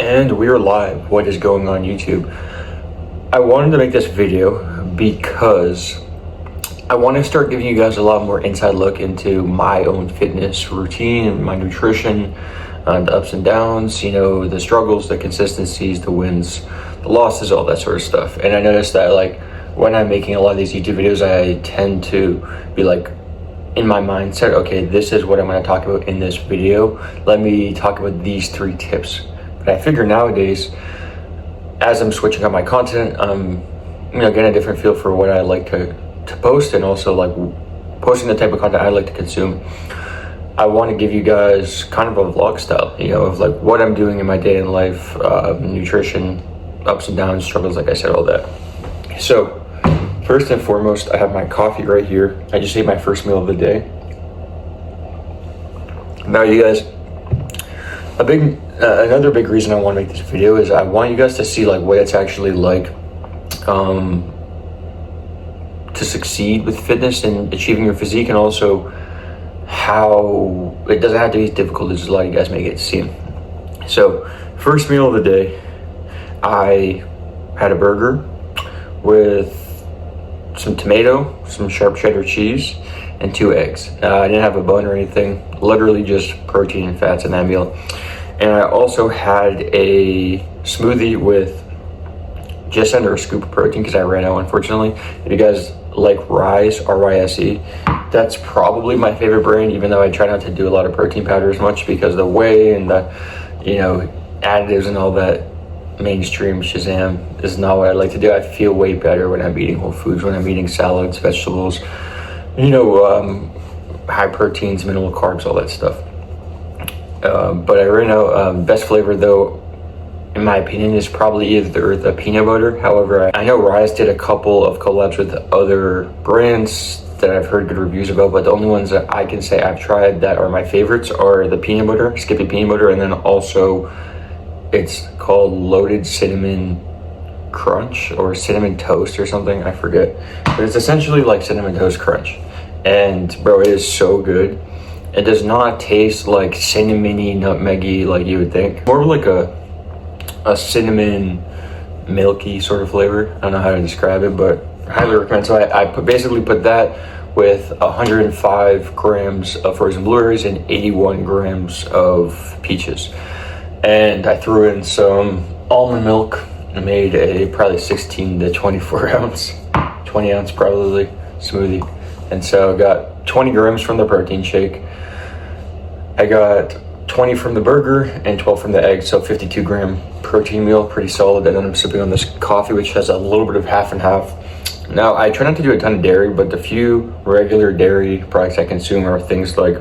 And we're live. What is going on YouTube? I wanted to make this video because I want to start giving you guys a lot more inside look into my own fitness routine, my nutrition, the ups and downs, the struggles, the consistencies, the wins, the losses, all that sort of stuff. And I noticed that when I'm making a lot of these YouTube videos, I tend to be in my mindset, okay, this is what I'm going to talk about in this video. Let me talk about these 3 tips. But I figure nowadays, as I'm switching up my content, I'm getting a different feel for what I like to post, and also posting the type of content I like to consume. I want to give you guys kind of a vlog style, of what I'm doing in my day in life, nutrition, ups and downs, struggles, like I said, all that. So first and foremost, I have my coffee right here. I just ate my first meal of the day. Now, you guys, another big reason I want to make this video is I want you guys to see what it's actually like to succeed with fitness and achieving your physique, and also how it doesn't have to be as difficult as a lot of you guys make it seem. So first meal of the day, I had a burger with some tomato, some sharp cheddar cheese, and 2 eggs. I didn't have a bun or anything, literally just protein and fats in that meal. And I also had a smoothie with just under a scoop of protein because I ran out, unfortunately. If you guys like Rise, R-Y-S-E, that's probably my favorite brand, even though I try not to do a lot of protein powder as much because the whey and the, additives and all that mainstream Shazam is not what I like to do. I feel way better when I'm eating whole foods, when I'm eating salads, vegetables, high proteins, minimal carbs, all that stuff. But I ran out. Best flavor, though, in my opinion, is probably either the peanut butter. However, I know Rise did a couple of collabs with other brands that I've heard good reviews about, but the only ones that I can say I've tried that are my favorites are the peanut butter, Skippy peanut butter, and then also it's called Loaded Cinnamon Crunch or Cinnamon Toast or something, I forget. But it's essentially like Cinnamon Toast Crunch. And bro, it is so good. It does not taste like cinnamony, nutmeggy like you would think. More like a cinnamon milky sort of flavor. I don't know how to describe it, but I highly recommend. So I basically put that with 105 grams of frozen blueberries and 81 grams of peaches. And I threw in some almond milk and made a probably 16 to 24 ounce, 20 ounce probably smoothie. And so I got 20 grams from the protein shake. I got 20 from the burger and 12 from the egg, so 52 gram protein meal, pretty solid. And then I'm sipping on this coffee, which has a little bit of half and half. Now, I try not to do a ton of dairy, but the few regular dairy products I consume are things like,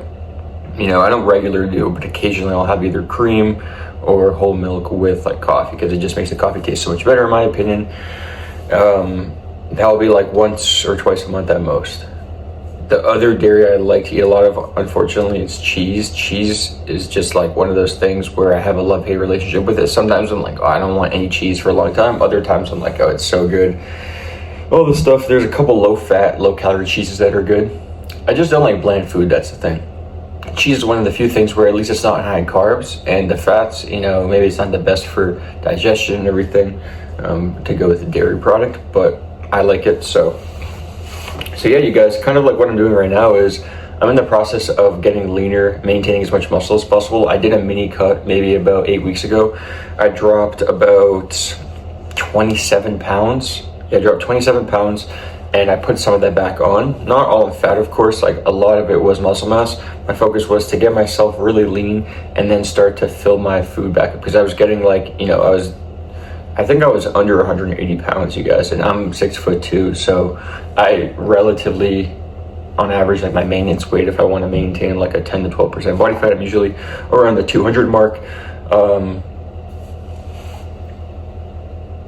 I don't regularly do, but occasionally I'll have either cream or whole milk with coffee, because it just makes the coffee taste so much better, in my opinion. That'll be once or twice a month at most. The other dairy I like to eat a lot of, unfortunately, is cheese. Cheese is just one of those things where I have a love-hate relationship with it. Sometimes I'm oh, I don't want any cheese for a long time. Other times I'm oh, it's so good. All this stuff, there's a couple low-fat, low-calorie cheeses that are good. I just don't like bland food, that's the thing. Cheese is one of the few things where at least it's not high in carbs, and the fats, maybe it's not the best for digestion and everything to go with a dairy product, but I like it. So yeah, you guys, kind of what I'm doing right now is I'm in the process of getting leaner, maintaining as much muscle as possible. I did a mini cut maybe about 8 weeks ago. I dropped about 27 pounds. Yeah, I dropped 27 pounds, and I put some of that back on. Not all in fat, of course, a lot of it was muscle mass. My focus was to get myself really lean and then start to fill my food back up, because I was getting I think I was under 180 pounds, you guys, and I'm 6'2", so I relatively, on average, my maintenance weight, if I want to maintain a 10 to 12% body fat, I'm usually around the 200 mark,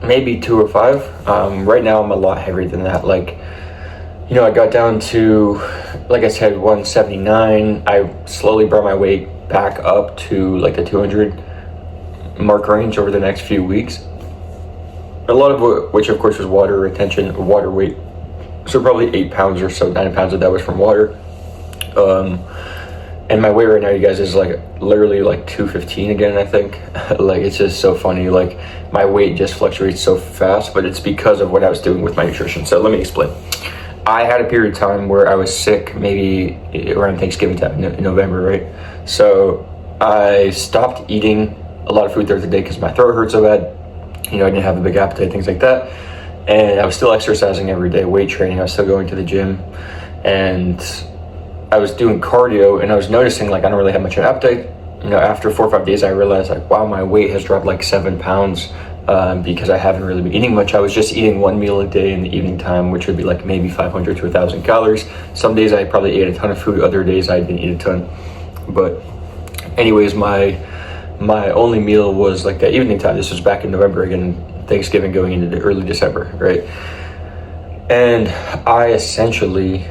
maybe 205. Right now I'm a lot heavier than that. I got down to, like I said, 179. I slowly brought my weight back up to the 200 mark range over the next few weeks. A lot of which, of course, was water retention, water weight. So probably 8 pounds or so, 9 pounds of that was from water. And my weight right now, you guys, is like literally like 215 again, I think. Like, it's just so funny. Like, my weight just fluctuates so fast, but it's because of what I was doing with my nutrition. So let me explain. I had a period of time where I was sick, maybe around Thanksgiving time in November, right? So I stopped eating a lot of food throughout the day because my throat hurt so bad. I didn't have a big appetite, things like that. And I was still exercising every day, weight training. I was still going to the gym, and I was doing cardio, and I was noticing like I don't really have much of an appetite. After 4 or 5 days, I realized like, wow, my weight has dropped like 7 pounds because I haven't really been eating much. I was just eating one meal a day in the evening time, which would be like maybe 500 to 1,000 calories. Some days I probably ate a ton of food. Other days I didn't eat a ton. But anyways, my only meal was like that evening time. This was back in November again, Thanksgiving going into the early December, right? And I essentially,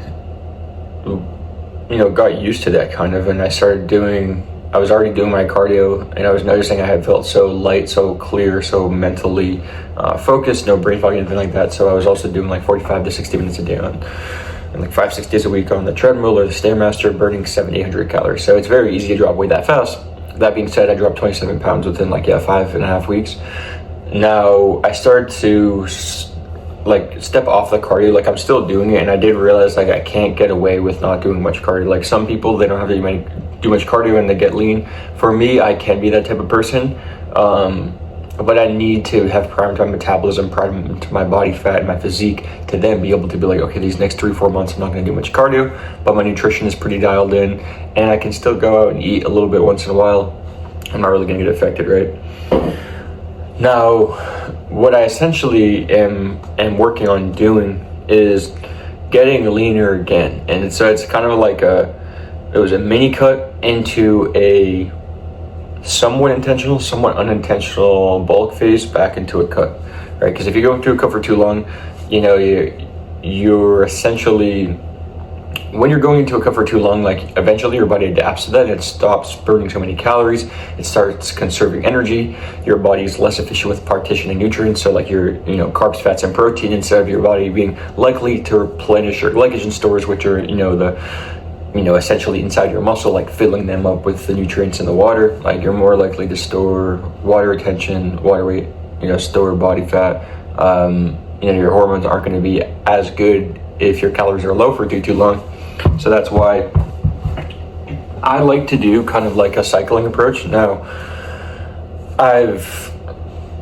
got used to that kind of, and I was already doing my cardio, and I was noticing I had felt so light, so clear, so mentally focused, no brain fog, anything like that. So I was also doing like 45 to 60 minutes a day and like 5-6 days a week on the treadmill or the Stairmaster, burning 700-800 calories. So it's very easy to drop weight that fast. That being said, I dropped 27 pounds within 5.5 weeks. Now I started to step off the cardio. Like, I'm still doing it, and I did realize like I can't get away with not doing much cardio. Like, some people, they don't have to do much cardio and they get lean. For me, I can be that type of person, but I need to have primed my metabolism, primed my body fat and my physique to then be able to be like, okay, these next 3-4 months I'm not going to do much cardio, but my nutrition is pretty dialed in, and I can still go out and eat a little bit once in a while. I'm not really going to get affected, right? Now, what I essentially am working on doing is getting leaner again. And so it's kind of like it was a mini cut into a somewhat intentional, somewhat unintentional bulk phase back into a cut, right? Because if you go through a cut for too long, you're essentially, when you're going into a cut for too long, like, eventually your body adapts to that. It stops burning so many calories. It starts conserving energy. Your body is less efficient with partitioning nutrients. So like your, carbs, fats, and protein, instead of your body being likely to replenish your glycogen stores, which are, essentially inside your muscle, like filling them up with the nutrients in the water. Like, you're more likely to store water retention, water weight, store body fat. Your hormones aren't going to be as good if your calories are low for too long. So that's why I like to do kind of like a cycling approach. Now, I've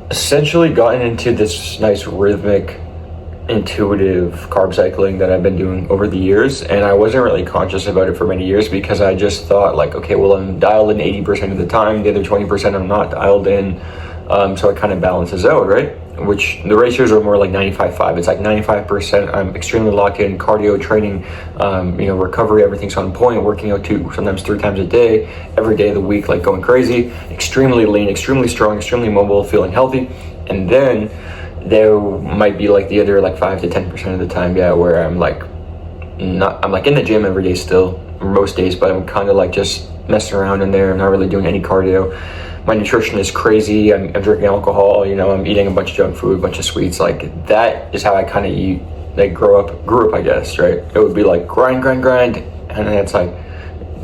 essentially gotten into this nice rhythmic, intuitive carb cycling that I've been doing over the years, and I wasn't really conscious about it for many years because I just thought like, okay, well, I'm dialed in 80% of the time, the other 20% I'm not dialed in, so it kind of balances out, right? Which the ratios are more like 95-5. It's like 95% I'm extremely locked in, cardio, training, recovery, everything's on point, working out 2, sometimes 3 times a day, every day of the week, like going crazy, extremely lean, extremely strong, extremely mobile, feeling healthy. And then there might be like the other like 5 to 10% of the time, where I'm like in the gym every day still, most days, but I'm kind of like just messing around in there. I'm not really doing any cardio. My nutrition is crazy. I'm drinking alcohol, I'm eating a bunch of junk food, a bunch of sweets. Like, that is how I kind of eat, like, grew up, I guess, right? It would be like grind, and then it's like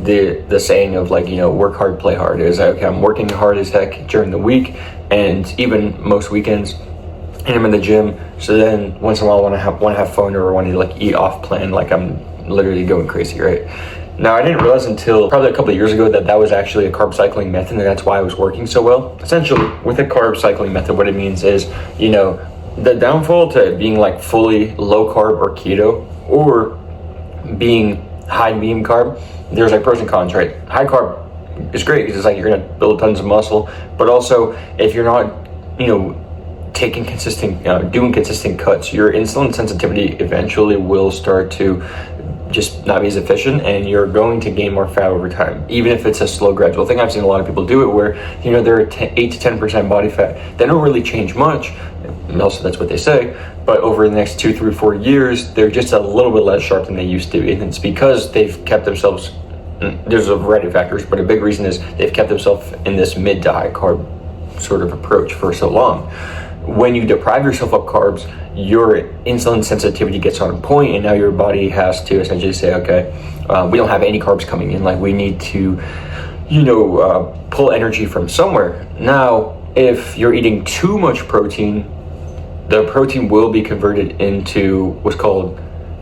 the saying of like, work hard, play hard. Is like, okay, I'm working hard as heck during the week and even most weekends, and I'm in the gym. So then once in a while, when I want to have fun or want to like eat off plan, like, I'm literally going crazy, right? Now, I didn't realize until probably a couple of years ago that was actually a carb cycling method, and that's why it was working so well. Essentially, with a carb cycling method, what it means is, the downfall to being like fully low carb or keto, or being high medium carb, there's like pros and cons, right? High carb is great because it's like you're gonna build tons of muscle, but also if you're not, taking doing consistent cuts, your insulin sensitivity eventually will start to just not be as efficient, and you're going to gain more fat over time, even if it's a slow, gradual thing. I've seen a lot of people do it where, they're 8 to 10% body fat. They don't really change much, and also that's what they say, but over the next 2, 3, 4 years, they're just a little bit less sharp than they used to, and it's because they've kept themselves, there's a variety of factors, but a big reason is they've kept themselves in this mid to high carb sort of approach for so long. when you deprive yourself of carbs, your insulin sensitivity gets on point, and now your body has to essentially say, okay, we don't have any carbs coming in, like we need to, pull energy from somewhere. Now, if you're eating too much protein, the protein will be converted into what's called,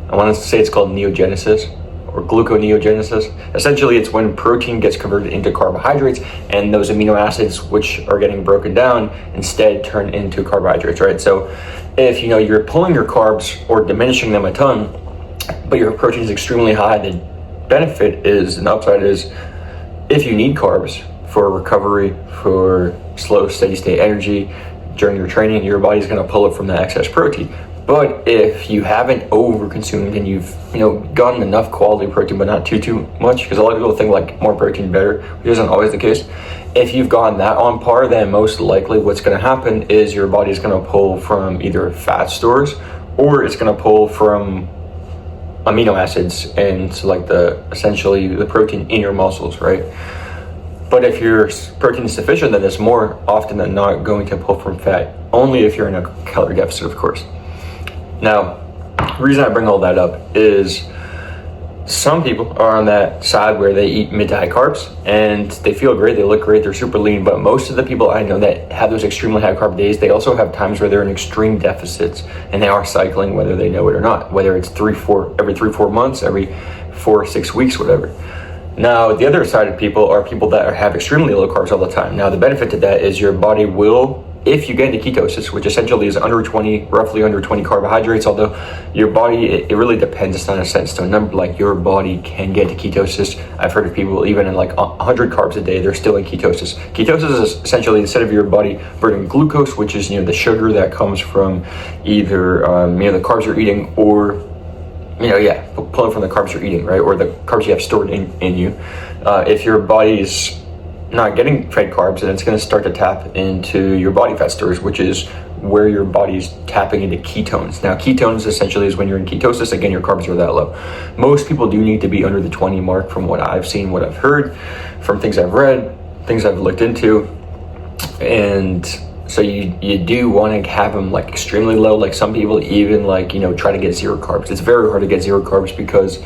I want to say it's called neogenesis, or gluconeogenesis. Essentially, it's when protein gets converted into carbohydrates, and those amino acids which are getting broken down instead turn into carbohydrates, right? So if you're pulling your carbs or diminishing them a ton, but your protein is extremely high, the benefit is, and upside is, if you need carbs for recovery, for slow, steady state energy during your training, your body's going to pull it from the excess protein. But if you haven't overconsumed and you've gotten enough quality protein but not too much, because a lot of people think like more protein better, which isn't always the case. If you've gotten that on par, then most likely what's going to happen is your body's going to pull from either fat stores, or it's going to pull from amino acids and like essentially the protein in your muscles, right? But if your protein is sufficient, then it's more often than not going to pull from fat, only if you're in a calorie deficit, of course. Now, the reason I bring all that up is some people are on that side where they eat mid to high carbs and they feel great, they look great, they're super lean. But most of the people I know that have those extremely high carb days, they also have times where they're in extreme deficits and they are cycling whether they know it or not, whether it's every 3-4 months, every 4 or 6 weeks, whatever. Now, the other side of people are people that have extremely low carbs all the time. Now, the benefit to that is your body will, if you get into ketosis, which essentially is roughly under 20 carbohydrates, although your body, it really depends, it's not a set in stone number, like your body can get to ketosis. I've heard of people even in like 100 carbs a day, they're still in ketosis. Ketosis is essentially instead of your body burning glucose, which is the sugar that comes from either the carbs you're eating, or pulling from the carbs you're eating, right, or the carbs you have stored in you. If your body's not getting fed carbs, then it's going to start to tap into your body fat stores, which is where your body's tapping into ketones. Now, ketones essentially is when you're in ketosis, again, your carbs are that low. Most people do need to be under the 20 mark from what I've seen, what I've heard, from things I've read, things I've looked into. And so you do want to have them like extremely low. Like some people even try to get zero carbs. It's very hard to get zero carbs because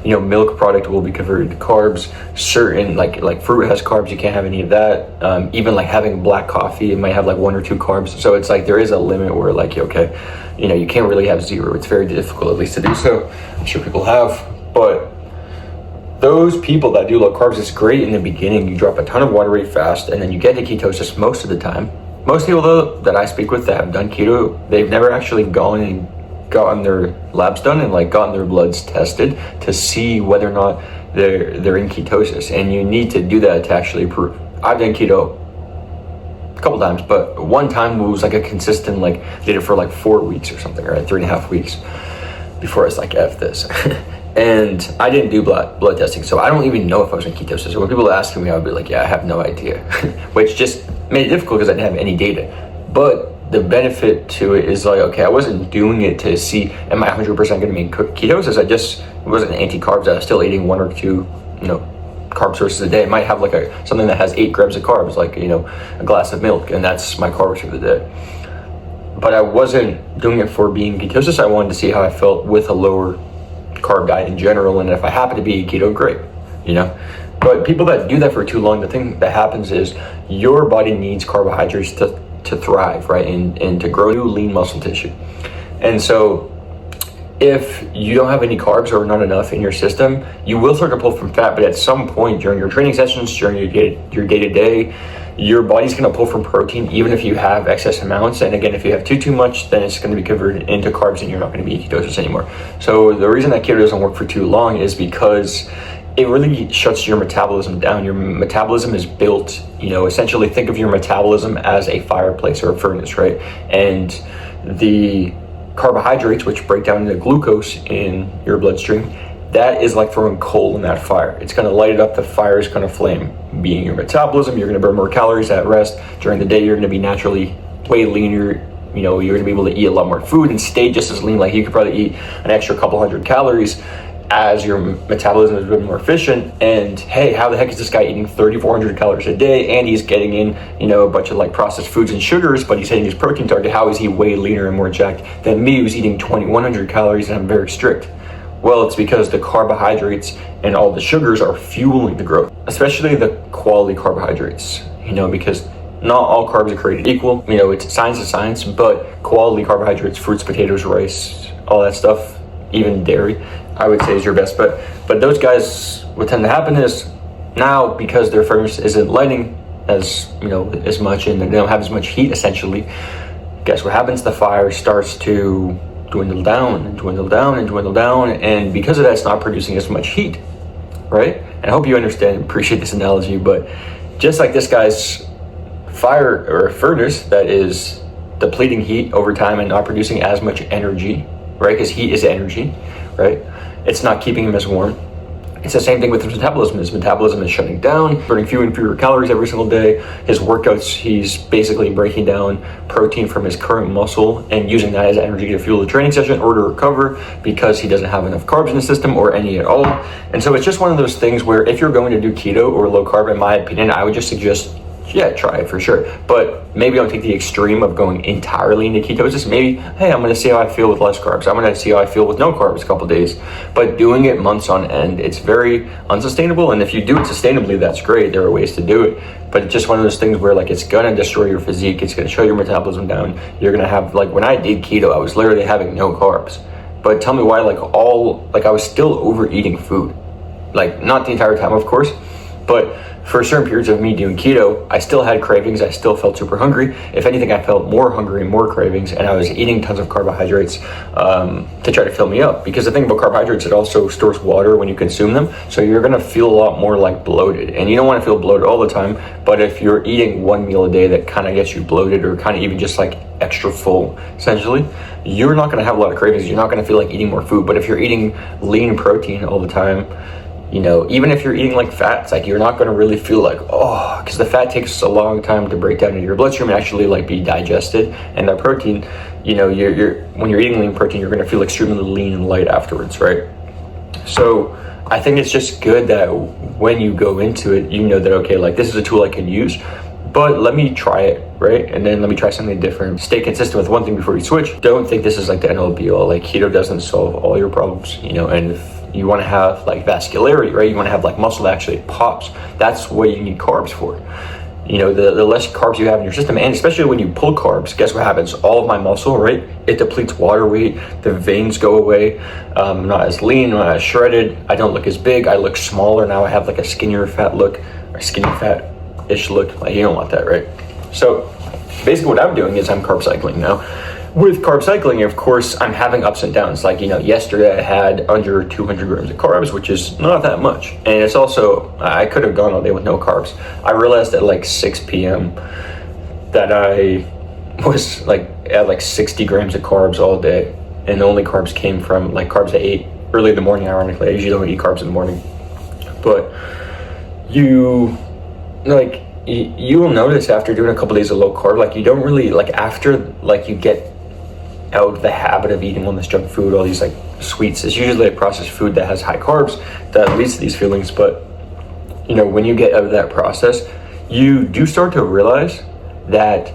milk product will be converted to carbs. Certain like fruit has carbs, you can't have any of that. Even like having black coffee, it might have like 1 or 2 carbs. So it's like there is a limit where you can't really have zero. It's very difficult at least to do so. I'm sure people have, but those people that do low carbs, it's great in the beginning. You drop a ton of water rate fast, and then you get to ketosis most of the time. Most people though that I speak with that have done keto, they've never actually gone and gotten their labs done and gotten their bloods tested to see whether or not they're in ketosis. And you need to do that to actually prove. I've done keto a couple times, but one time it was like a consistent, did it for like 4 weeks or something, right? 3.5 weeks before I was like, F this. And I didn't do blood testing, so I don't even know if I was in ketosis. So when people ask me, I would be like, yeah, I have no idea, which just made it difficult because I didn't have any data. But the benefit to it is I wasn't doing it to see, am I 100% going to be in ketosis? It wasn't anti-carbs. I was still eating 1 or 2, carb sources a day. I might have something that has 8 grams of carbs, a glass of milk, and that's my carbs for the day. But I wasn't doing it for being ketosis. I wanted to see how I felt with a lower carb diet in general, and if I happen to be keto, great, But people that do that for too long, the thing that happens is your body needs carbohydrates to thrive, right, and to grow new lean muscle tissue. And so if you don't have any carbs or not enough in your system, you will start to pull from fat, but at some point during your training sessions, during your day-to-day, your body's going to pull from protein even if you have excess amounts. And again, if you have too much, then it's going to be converted into carbs and you're not going to be in ketosis anymore. So the reason that keto doesn't work for too long is because it really shuts your metabolism down. Your metabolism is built, essentially think of your metabolism as a fireplace or a furnace, right? And the carbohydrates, which break down into glucose in your bloodstream, that is like throwing coal in that fire. It's going to light it up, the fire is going to flame. Being your metabolism, you're going to burn more calories at rest. During the day, you're going to be naturally way leaner. You're going to be able to eat a lot more food and stay just as lean. Like you could probably eat an extra couple hundred calories as your metabolism has been more efficient. And hey, how the heck is this guy eating 3,400 calories a day and he's getting in, you know, a bunch of like processed foods and sugars, but he's hitting his protein target? How is he way leaner and more jacked than me, who's eating 2,100 calories and I'm very strict? Well, it's because the carbohydrates and all the sugars are fueling the growth, especially the quality carbohydrates, you know, because not all carbs are created equal. You know, it's science is science, but quality carbohydrates, fruits, potatoes, rice, all that stuff, even dairy, I would say is your best bet. But those guys, what tend to happen is now, because their furnace isn't lighting as, you know, as much, and they don't have as much heat essentially, guess what happens? The fire starts to dwindle down and dwindle down and dwindle down, and because of that, it's not producing as much heat, right? And I hope you understand and appreciate this analogy, but just like this guy's fire or furnace that is depleting heat over time and not producing as much energy, right? Because heat is energy, right? It's not keeping him as warm. It's the same thing with his metabolism. His metabolism is shutting down, burning fewer and fewer calories every single day. His workouts, he's basically breaking down protein from his current muscle and using that as energy to fuel the training session or to recover, because he doesn't have enough carbs in the system or any at all. And so it's just one of those things where if you're going to do keto or low carb, in my opinion, I would just suggest, yeah, try it for sure. But maybe don't take the extreme of going entirely into ketosis. Maybe, hey, I'm going to see how I feel with less carbs. I'm going to see how I feel with no carbs a couple days. But doing it months on end, it's very unsustainable. And if you do it sustainably, that's great. There are ways to do it. But it's just one of those things where like it's going to destroy your physique. It's going to show your metabolism down. You're going to have, like when I did keto, I was literally having no carbs. But tell me why, I was still overeating food. Like not the entire time, of course, but for certain periods of me doing keto, I still had cravings. I still felt super hungry. If anything, I felt more hungry and more cravings, and I was eating tons of carbohydrates to try to fill me up. Because the thing about carbohydrates, it also stores water when you consume them. So you're gonna feel a lot more like bloated, and you don't wanna feel bloated all the time. But if you're eating one meal a day that kind of gets you bloated, or kind of even just like extra full, essentially, you're not gonna have a lot of cravings. You're not gonna feel like eating more food. But if you're eating lean protein all the time, you know, even if you're eating like fats, like you're not going to really feel like, oh, because the fat takes a long time to break down into your bloodstream and actually like be digested. And that protein, you know, when you're eating lean protein, you're going to feel extremely lean and light afterwards, right? So I think it's just good that when you go into it, you know that, okay, like this is a tool I can use, but let me try it, right? And then let me try something different. Stay consistent with one thing before you switch. Don't think this is like the end all be all. Like keto doesn't solve all your problems, you know, and if you want to have like vascularity, right? You want to have like muscle that actually pops. That's what you need carbs for. You know, the less carbs you have in your system, and especially when you pull carbs, guess what happens? All of my muscle, right? It depletes water weight. The veins go away. I'm not as lean, not as shredded. I don't look as big. I look smaller. Now I have like a skinnier fat look, or skinny fat-ish look. Like you don't want that, right? So basically what I'm doing is I'm carb cycling now. With carb cycling, of course, I'm having ups and downs. Like, you know, yesterday I had under 200 grams of carbs, which is not that much. And it's also, I could have gone all day with no carbs. I realized at like 6 p.m. that I was like at like 60 grams of carbs all day. And the only carbs came from like carbs I ate early in the morning, ironically. I usually don't eat carbs in the morning. But you will notice after doing a couple days of low carb, like you don't really, like after like you get out of the habit of eating all this junk food, all these like sweets, it's usually a processed food that has high carbs that leads to these feelings. But you know, when you get out of that process, you do start to realize that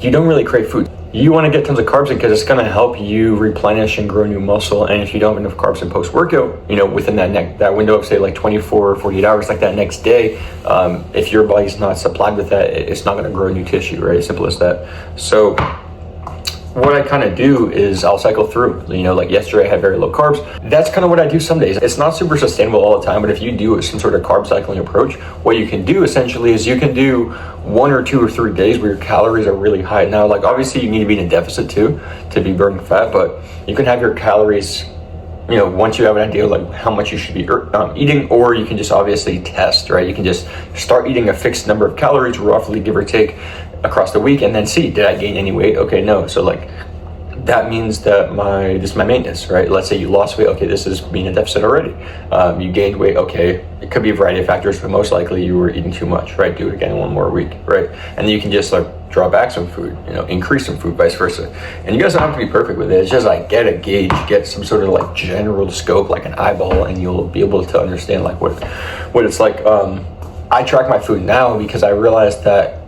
you don't really crave food. You want to get tons of carbs in because it's going to help you replenish and grow new muscle. And if you don't have enough carbs in post-workout, you know, within that window of say like 24 or 48 hours, like that next day, if your body's not supplied with that, it's not going to grow new tissue, right? Simple as that. So what I kind of do is I'll cycle through, you know, like yesterday I had very low carbs. That's kind of what I do some days. It's not super sustainable all the time, but if you do some sort of carb cycling approach, what you can do essentially is you can do 1 or 2 or 3 days where your calories are really high. Now, like obviously you need to be in a deficit too to be burning fat, but you can have your calories, you know, once you have an idea of like how much you should be eating, or you can just obviously test, right? You can just start eating a fixed number of calories, roughly give or take, across the week, and then see, did I gain any weight? Okay, no. So like that means that this is my maintenance, right? Let's say you lost weight. Okay, this is being a deficit already. You gained weight. Okay, it could be a variety of factors, but most likely you were eating too much, right? Do it again 1 more week, right? And then you can just like draw back some food, increase some food, vice versa. And you guys don't have to be perfect with it. It's just like get a gauge, get some sort of like general scope, like an eyeball, and you'll be able to understand like what it's like. I track my food now because I realized that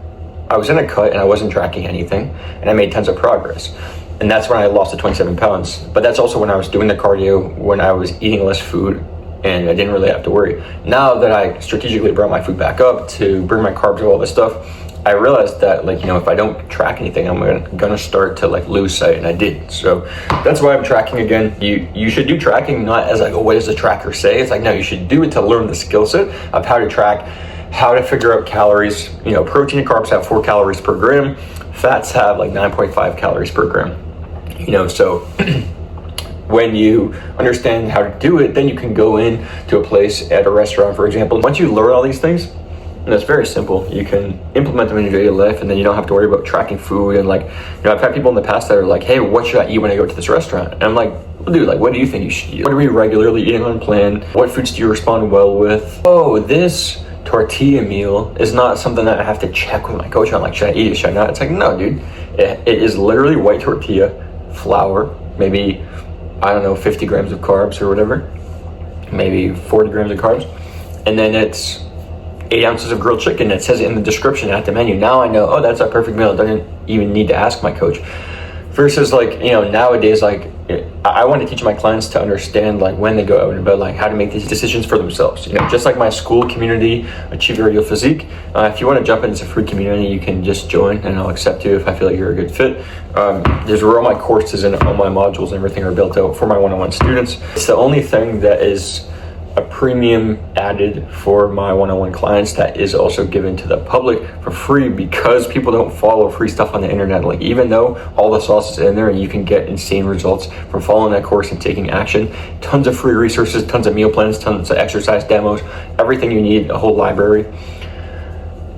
I was in a cut and I wasn't tracking anything, and I made tons of progress. And that's when I lost the 27 pounds. But that's also when I was doing the cardio, when I was eating less food, and I didn't really have to worry. Now that I strategically brought my food back up to bring my carbs and all this stuff, I realized that if I don't track anything, I'm gonna start to lose sight, and I did. So that's why I'm tracking again. You should do tracking not as what does the tracker say? It's no, you should do it to learn the skill set of how to track, how to figure out calories. Protein and carbs have 4 calories per gram. Fats have 9.5 calories per gram. So when you understand how to do it, then you can go in to a place at a restaurant, for example. Once you learn all these things, and it's very simple, you can implement them in your daily life, and then you don't have to worry about tracking food. And I've had people in the past that are hey, what should I eat when I go to this restaurant? And I'm well, dude, what do you think you should eat? What are we regularly eating on plan? What foods do you respond well with? Oh, this tortilla meal is not something that I have to check with my coach on, should I eat it, should I not? It's no, dude, it is literally white tortilla, flour, maybe, 50 grams of carbs or whatever, maybe 40 grams of carbs, and then it's 8 ounces of grilled chicken. It says it in the description at the menu. Now I know, oh, that's a perfect meal. I don't even need to ask my coach. Versus nowadays, I want to teach my clients to understand when they go out and about how to make these decisions for themselves. Just like my school community, Achieve Your Ideal Physique. If you want to jump into free community, you can just join, and I'll accept you if I feel like you're a good fit. There's where all my courses and all my modules and everything are built out for my one-on-one students. It's the only thing that is a premium added for my one-on-one clients that is also given to the public for free, because people don't follow free stuff on the internet. Even though all the sauce is in there and you can get insane results from following that course and taking action, tons of free resources, tons of meal plans, tons of exercise demos, everything you need, a whole library,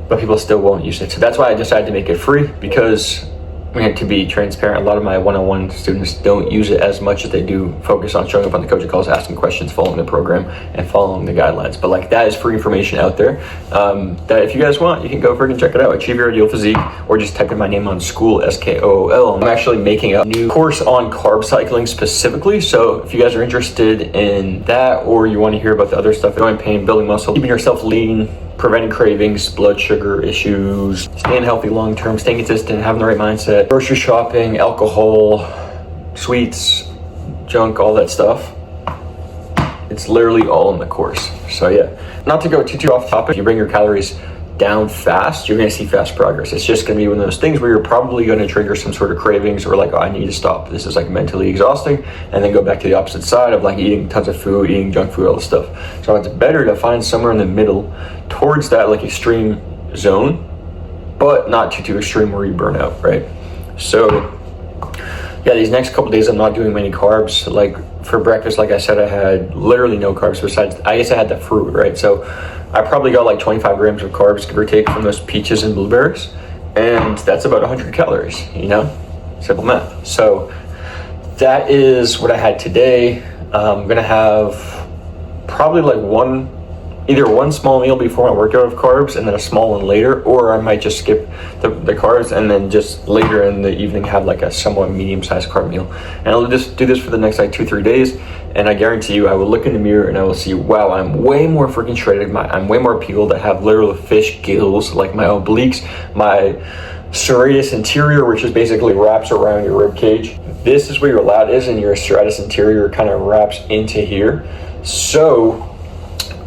but people still won't use it. So that's why I decided to make it free, because to be transparent, a lot of my one-on-one students don't use it as much as they do focus on showing up on the coaching calls, asking questions, following the program, and following the guidelines. But that is free information out there that if you guys want, you can go and check it out. Achieve Your Ideal Physique, or just type in my name on School, SKOOL. I'm actually making a new course on carb cycling specifically. So if you guys are interested in that, or you want to hear about the other stuff, going pain, building muscle, keeping yourself lean, preventing cravings, blood sugar issues, staying healthy long-term, staying consistent, having the right mindset, grocery shopping, alcohol, sweets, junk, all that stuff. It's literally all in the course. So yeah, not to go too off topic, if you bring your calories down fast, you're going to see fast progress. It's just going to be one of those things where you're probably going to trigger some sort of cravings, or oh, I need to stop. This is mentally exhausting, and then go back to the opposite side of eating tons of food, eating junk food, all this stuff. So it's better to find somewhere in the middle towards that extreme zone, but not too extreme where you burn out, right? So yeah, these next couple days I'm not doing many carbs. For breakfast, like I said, I had literally no carbs besides, I guess I had the fruit, right? So I probably got 25 grams of carbs, give or take, from those peaches and blueberries, and that's about 100 calories, simple math. So that is what I had today. I'm gonna have probably either one small meal before my workout of carbs, and then a small one later, or I might just skip the carbs and then just later in the evening have a somewhat medium-sized carb meal. And I'll just do this for the next 2-3 days, and I guarantee you I will look in the mirror and I will see, wow, I'm way more freaking shredded, I'm way more peeled. I have literal fish gills, my obliques, my serratus anterior, which is basically wraps around your rib cage. This is where your lat is, and your serratus anterior kind of wraps into here. So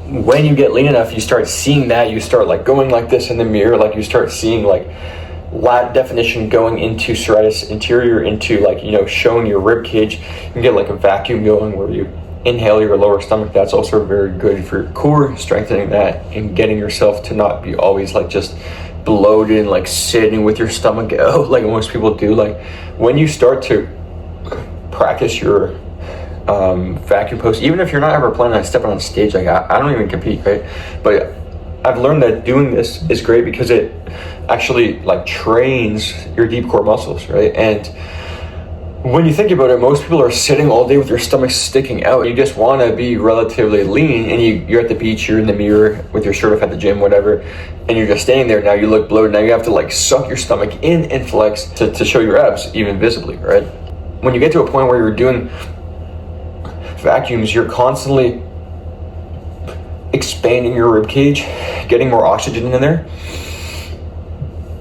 when you get lean enough, you start seeing that, you start going like this in the mirror, you start seeing lat definition going into serratus anterior, into showing your rib cage. You can get a vacuum going where you inhale your lower stomach. That's also very good for your core, strengthening that and getting yourself to not be always just bloated and sitting with your stomach out like most people do. When you start to practice your vacuum pose, even if you're not ever planning on stepping on stage, I don't even compete, right? But I've learned that doing this is great because it actually trains your deep core muscles, right? And when you think about it, most people are sitting all day with their stomach sticking out. You just want to be relatively lean, and you're at the beach, you're in the mirror with your shirt off at the gym, whatever, and you're just standing there. Now you look bloated. Now you have to like suck your stomach in and flex to show your abs even visibly, right? When you get to a point where you're doing vacuums, you're constantly expanding your rib cage, getting more oxygen in there.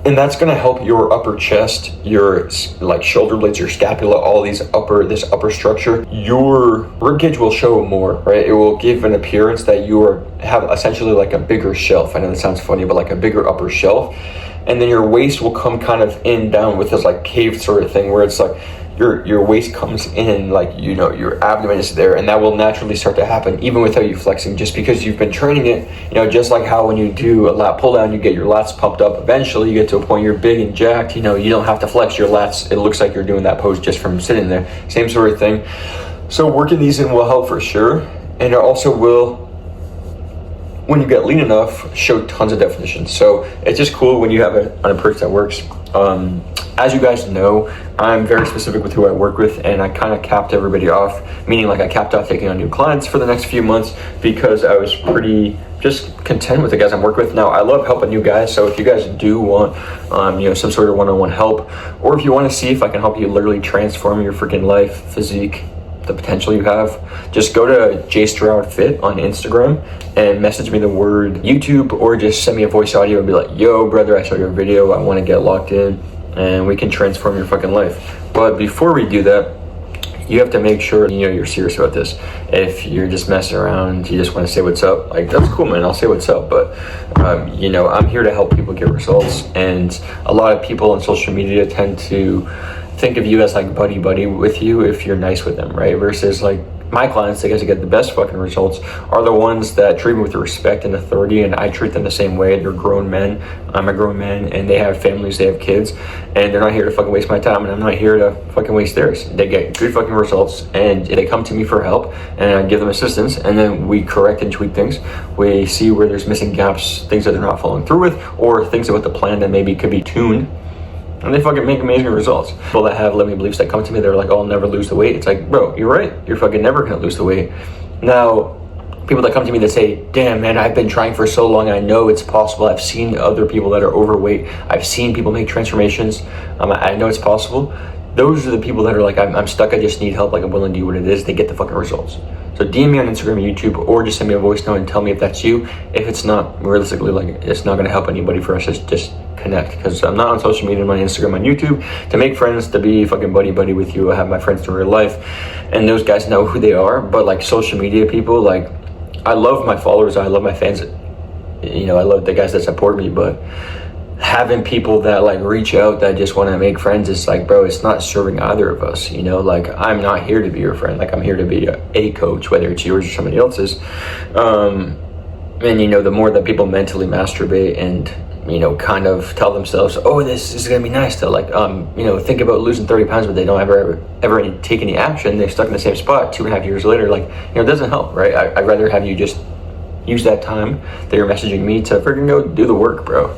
And that's going to help your upper chest, your like shoulder blades, your scapula, all this upper structure. Your rib cage will show more, right? It will give an appearance that you have essentially like a bigger shelf. I know that sounds funny, but like a bigger upper shelf. And then your waist will come kind of in down with this like cave sort of thing, where it's like your waist comes in, like, you know, your abdomen is there, and that will naturally start to happen even without you flexing, just because you've been training it. You know, just like how when you do a lat pull down, you get your lats pumped up. Eventually you get to a point you're big and jacked, you know, you don't have to flex your lats. It looks like you're doing that pose just from sitting there. Same sort of thing. So working these in will help for sure, and it also will, when you get lean enough, show tons of definition. So it's just cool when you have an approach that works. As you guys know, I'm very specific with who I work with, and I kind of capped everybody off, meaning like I capped off taking on new clients for the next few months because I was pretty just content with the guys I'm working with. Now, I love helping new guys, so if you guys do want you know, some sort of one-on-one help, or if you want to see if I can help you literally transform your freaking life, physique, the potential you have, just go to JStroudFit on Instagram and message me the word YouTube, or just send me a voice audio and be like, yo brother, I saw your video, I want to get locked in, and we can transform your fucking life. But before we do that, you have to make sure, you know, you're serious about this. If you're just messing around, you just want to say what's up, like, that's cool, man, I'll say what's up. But you know, I'm here to help people get results, and a lot of people on social media tend to think of you as like buddy with you if you're nice with them, right? Versus like my clients, the guys that get the best fucking results, are the ones that treat me with respect and authority, and I treat them the same way. They're grown men, I'm a grown man, and they have families, they have kids, and they're not here to fucking waste my time, and I'm not here to fucking waste theirs. They get good fucking results, and they come to me for help, and I give them assistance, and then we correct and tweak things. We see where there's missing gaps, things that they're not following through with, or things about the plan that maybe could be tuned, and they fucking make amazing results. People that have limiting beliefs that come to me, they're like, oh, I'll never lose the weight. It's like, bro, you're right. You're fucking never gonna lose the weight. Now, people that come to me that say, damn, man, I've been trying for so long, I know it's possible. I've seen other people that are overweight. I've seen people make transformations. I know it's possible. Those are the people that are like, I'm stuck, I just need help, like I'm willing to do what it is. They get the fucking results. So DM me on Instagram and YouTube, or just send me a voice note and tell me if that's you. If it's not, realistically, like, it's not gonna help anybody for us to just connect, because I'm not on social media, I'm on Instagram, on YouTube, to make friends, to be fucking buddy with you. I have my friends in real life, and those guys know who they are. But like social media people, like, I love my followers, I love my fans, you know, I love the guys that support me, but having people that like reach out that just want to make friends, it's like, bro, it's not serving either of us, you know. Like, I'm not here to be your friend, like I'm here to be a coach, whether it's yours or somebody else's. And you know, the more that people mentally masturbate and, you know, kind of tell themselves, oh, this is gonna be nice to, like, you know, think about losing 30 pounds, but they don't ever take any action, they're stuck in the same spot 2.5 years later, like, you know, it doesn't help, right? I'd rather have you just use that time that you're messaging me to freaking go do the work, bro.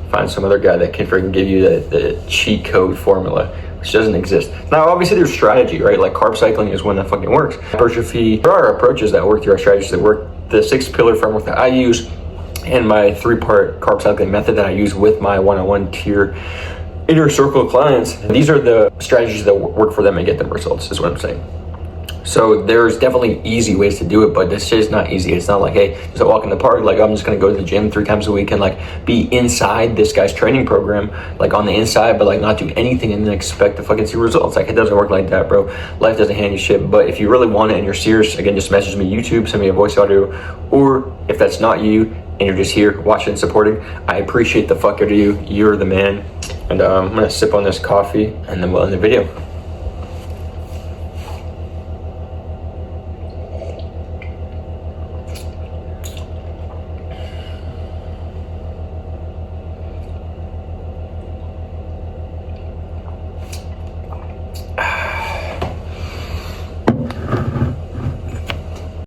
Find some other guy that can freaking give you the cheat code formula, which doesn't exist. Now, obviously there's strategy, right? Like carb cycling is one that fucking works. Hypertrophy, there are approaches that work, there are strategies that work. The 6-pillar framework that I use, and my 3-part carb cycling method that I use with my one-on-one tier inner circle clients, these are the strategies that work for them and get them results, is what I'm saying. So there's definitely easy ways to do it, but this is not easy. It's not like, hey, just walk in the park, like I'm just gonna go to the gym 3 times a week and like be inside this guy's training program, like on the inside, but like not do anything and then expect to fucking see results. Like, it doesn't work like that, bro. Life doesn't hand you shit. But if you really want it and you're serious, again, just message me YouTube, send me a voice audio, or if that's not you and you're just here watching and supporting, I appreciate the fuck out of you. You're the man. And I'm gonna sip on this coffee and then we'll end the video.